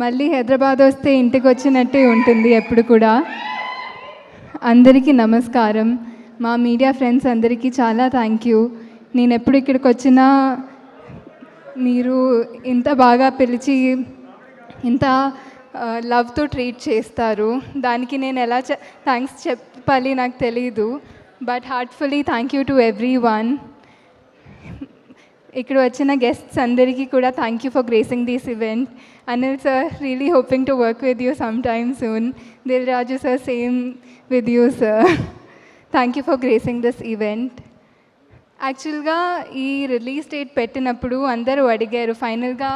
మళ్ళీ హైదరాబాద్ వస్తే ఇంటికి వచ్చినట్టే ఉంటుంది ఎప్పుడు కూడా. అందరికీ నమస్కారం. మా మీడియా ఫ్రెండ్స్ అందరికీ చాలా థ్యాంక్ యూ. నేను ఎప్పుడు ఇక్కడికి వచ్చినా మీరు ఇంత బాగా పిలిచి ఇంత లవ్తో ట్రీట్ చేస్తారు. దానికి నేను ఎలా థ్యాంక్స్ చెప్పాలి నాకు తెలీదు. But heartfully thank you to every one. ఇక్కడ వచ్చిన గెస్ట్స్ అందరికీ కూడా thank you for gracing this event. Anil sir, really hoping to work with you sometime soon. Dil Raju sir, same with you sir. Thank you for gracing this event. యాక్చువల్గా ఈ release date పెట్టినప్పుడు అందరూ అడిగారు ఫైనల్గా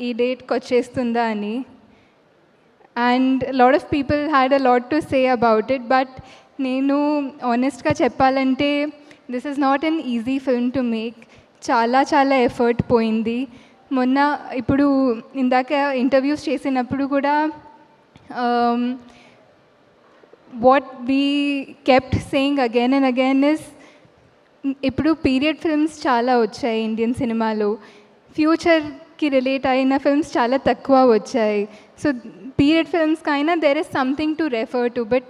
ఈ డేట్కి వచ్చేస్తుందా అని. And lot of people had a lot to say about it. But నేను ఆనెస్ట్గా చెప్పాలంటే this is not an easy film to make. చాలా చాలా ఎఫర్ట్ పోయింది. మొన్న ఇప్పుడు ఇందాక ఇంటర్వ్యూస్ చేసినప్పుడు కూడా what we kept saying again and again is ఇప్పుడు పీరియడ్ ఫిల్మ్స్ చాలా వచ్చాయి ఇండియన్ సినిమాలో. ఫ్యూచర్కి రిలేట్ అయిన ఫిల్మ్స్ చాలా తక్కువ వచ్చాయి. సో పీరియడ్ ఫిల్మ్స్కి అయినా there is something to refer to. But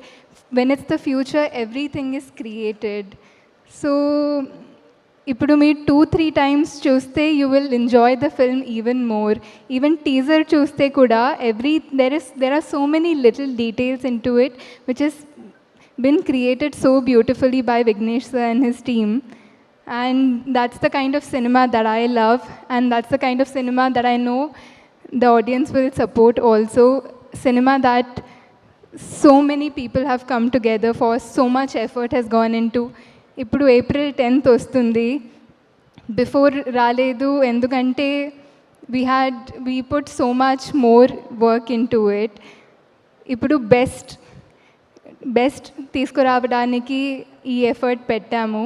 when it's the future everything is created. So ఇప్పుడు మీరు 2-3 times చూస్తే you will enjoy the film even more. Even teaser చూస్తే కూడా there are so many little details into it which is been created so beautifully by Vignesh sir and his team. And that's the kind of cinema that I love, and that's the kind of cinema that I know the audience will support also. Cinema that so many people have come together for, so much effort has gone into. ఇప్పుడు April 10th వస్తుంది. Before రాలేదు ఎందుకంటే we put so much more work into it. ఇప్పుడు best తీసుకురావడానికి ఈ effort పెట్టాము.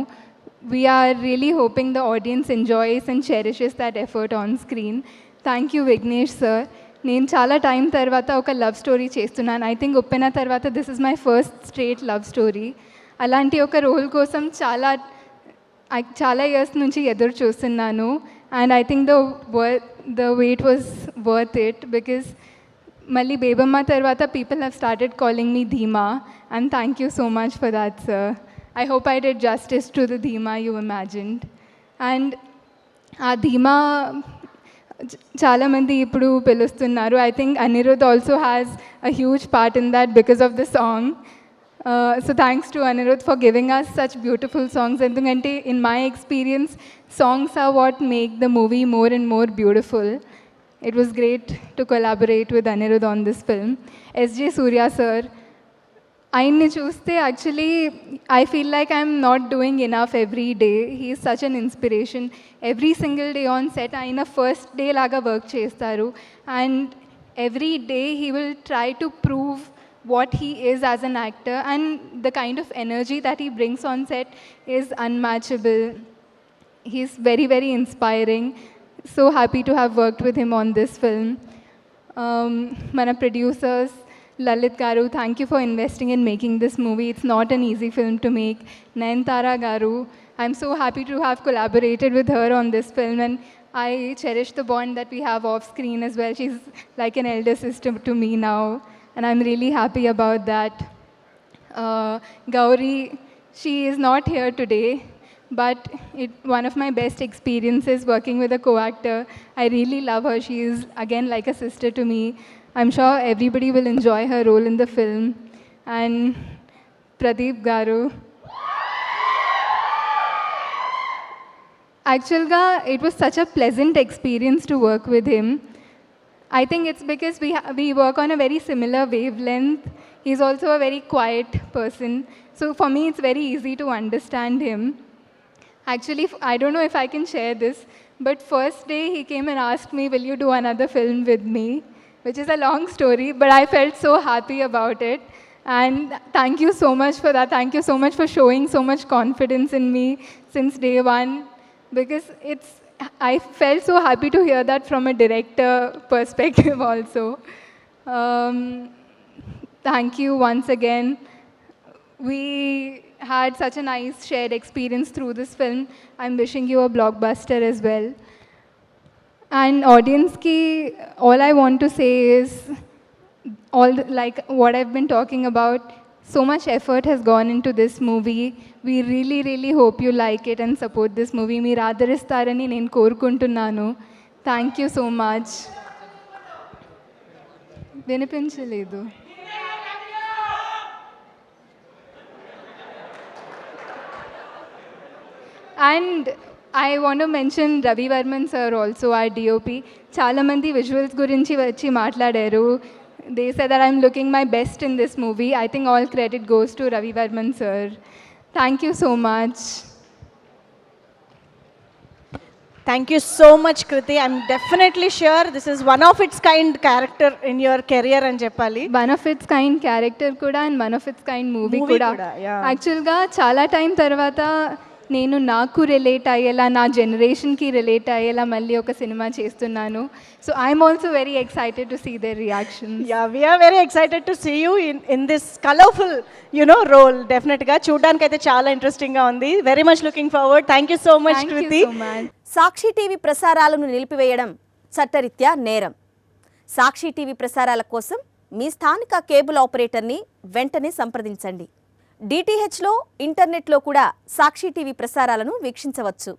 We are really hoping the audience enjoys and cherishes that effort on screen. Thank you Vignesh sir. నేను చాలా టైం తర్వాత ఒక లవ్ స్టోరీ చేస్తున్నాను. ఐ థింక్ ఉప్పెన తర్వాత this is my first straight love story. అలాంటి ఒక రోల్ కోసం చాలా ఇయర్స్ నుంచి ఎదురు చూస్తున్నాను. And I think the wait was worth it because మళ్ళీ బేబమ్మ తర్వాత పీపుల్ హ్యావ్ స్టార్టెడ్ కాలింగ్ మీ ధీమా, and thank you so much for that sir. I hope I did justice to the ధీమా యూ ఇమాజిన్డ్. అండ్ ఆ ధీమా చాలామంది ఇప్పుడు పిలుస్తున్నారు. I think Anirudh also has a huge part in that because of the song. So thanks to Anirudh for giving us such beautiful songs. Endukante in my experience, songs are what make the movie more and more beautiful. It was great to collaborate with Anirudh on this film. S.J. Surya sir, ఆయన్ని చూస్తే actually I feel like I'm not doing enough every day. He is such an inspiration. Every single day on set ఆయన first day లాగా work చేస్తారు. And every day he will try to prove what he is as an actor, and the kind of energy that he brings on set is unmatchable. He's very, very inspiring. So happy to have worked with him on this film. Mana producers, Lalit Garu, thank you for investing in making this movie. It's not an easy film to make. Nayanthara Garu, I'm so happy to have collaborated with her on this film, and I cherish the bond that we have off screen as well. She's like an elder sister to me now, and I'm really happy about that. Gauri, she is not here today, but one of my best experiences working with a co-actor. I really love her. She is, again, like a sister to me. I'm sure everybody will enjoy her role in the film. And Pradeep Garu. Actually, it was such a pleasant experience to work with him. I think it's because we work on a very similar wavelength. He's also a very quiet person. So for me, it's very easy to understand him. Actually, I don't know if I can share this, but first day he came and asked me, will you do another film with me? Which is a long story, but I felt so happy about it. And thank you so much for that. Thank you so much for showing so much confidence in me since day one, because I felt so happy to hear that from a director perspective also. Thank you once again. We had such a nice shared experience through this film. I'm wishing you a blockbuster as well. And audience ki, all I want to say is, like what I've been talking about, so much effort has gone into this movie. We really, really hope you like it and support this movie. Meer aadaristarani nenu korukuntunnanu. Thank you so much. వినిపించలేదు. And I want to mention Ravi Varman sir also, our DOP. చాలా మంది visuals గురించి వచ్చి మాట్లాడారు. They said that I'm looking my best in this movie. I think all credit goes to Ravi Varman sir. Thank you so much. Thank you so much, Kriti. I'm definitely sure this is one of its kind character in your career అని చెప్పాలి. One of its kind character కూడా and one of its kind movie కూడా. Yeah. యాక్చువల్గా చాలా time తర్వాత నేను నాకు relate అయ్యేలా, నా జనరేషన్కి రిలేట్ అయ్యేలా మళ్ళీ ఒక సినిమా చేస్తున్నాను. So I'm also very excited to see their reaction. Yeah, we are very excited to see you in this colorful, role. డెఫినెట్గా చూడడానికి అయితే చాలా ఇంట్రెస్టింగ్గా ఉంది. Very much looking forward. Thank you so much, Krithi. Sakshi TV ప్రసారాలను నిలిపివేయడం చట్టరీత్యా నేరం. సాక్షి టీవీ ప్రసారాల కోసం మీ స్థానిక కేబుల్ ఆపరేటర్ని వెంటనే సంప్రదించండి. డిటిహెచ్లో, ఇంటర్నెట్లో కూడా సాక్షి టీవీ ప్రసారాలను వీక్షించవచ్చు.